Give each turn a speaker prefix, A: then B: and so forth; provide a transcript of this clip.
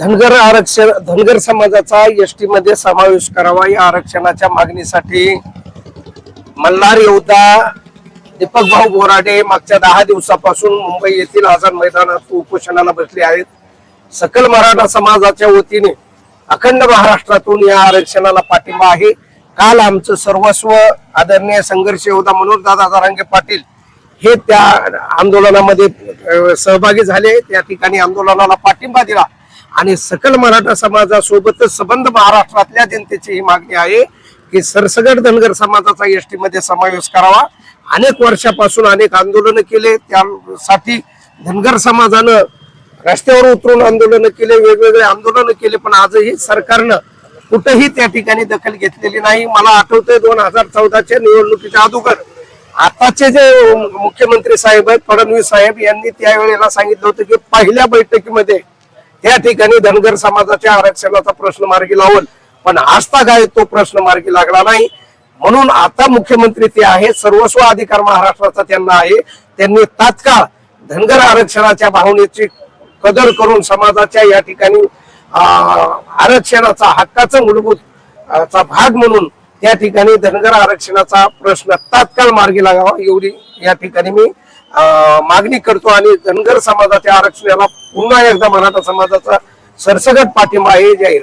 A: धनगर समाजाचा एसटी मध्ये समावेश करावा या आरक्षणाच्या मागणीसाठी मल्हार योद्धा दीपक भाऊ बोराडे मागच्या 10 दिवसापासून मुंबई येथील आझाद मैदानात उपोषणाला बसले आहेत। सकल मराठा समाजाच्या वतीने अखंड महाराष्ट्रातून या आरक्षणाला पाठिंबा आहे। काल आमचं सर्वस्व आदरणीय संघर्ष योद्धा मनोजदादा जरांगे पाटील हे त्या आंदोलनामध्ये सहभागी झाले, त्या ठिकाणी आंदोलनाला पाठिंबा दिला आणि सकल मराठा समाजासोबतच संबंध महाराष्ट्रातल्या जनतेची ही मागणी आहे की सरसगट धनगर समाजाचा एसटी मध्ये समावेश करावा। अनेक वर्षापासून अनेक आंदोलन केले, त्यासाठी धनगर समाजानं रस्त्यावर उतरून आंदोलन केले, वेगवेगळे आंदोलन केले, पण आजही सरकारनं कुठेही त्या ठिकाणी दखल घेतलेली नाही। मला आठवतंय 2014च्या निवडणुकीच्या अगोदर आताचे जे मुख्यमंत्री साहेब आहेत फडणवीस साहेब यांनी त्यावेळेला सांगितलं होतं की पहिल्या बैठकीमध्ये त्या ठिकाणी धनगर समाजाच्या आरक्षणाचा प्रश्न मार्गी लावल, पण आजता काय तो प्रश्न मार्गी लागला नाही। म्हणून आता मुख्यमंत्री ते आहे, सर्वस्व अधिकार महाराष्ट्राचा त्यांना आहे। त्यांनी तात्काळ धनगर आरक्षणाच्या भावनेची कदर करून समाजाच्या या ठिकाणी आरक्षणाचा हक्काचा मूलभूत भाग म्हणून त्या ठिकाणी धनगर आरक्षणाचा प्रश्न तात्काळ मार्गी लागावा एवढी या ठिकाणी मी मागणी करतो आणि धनगर समाजाच्या आरक्षणाला पुन्हा एकदा मराठा समाजाचा सरसगट पाठिंबा आहे जाहीर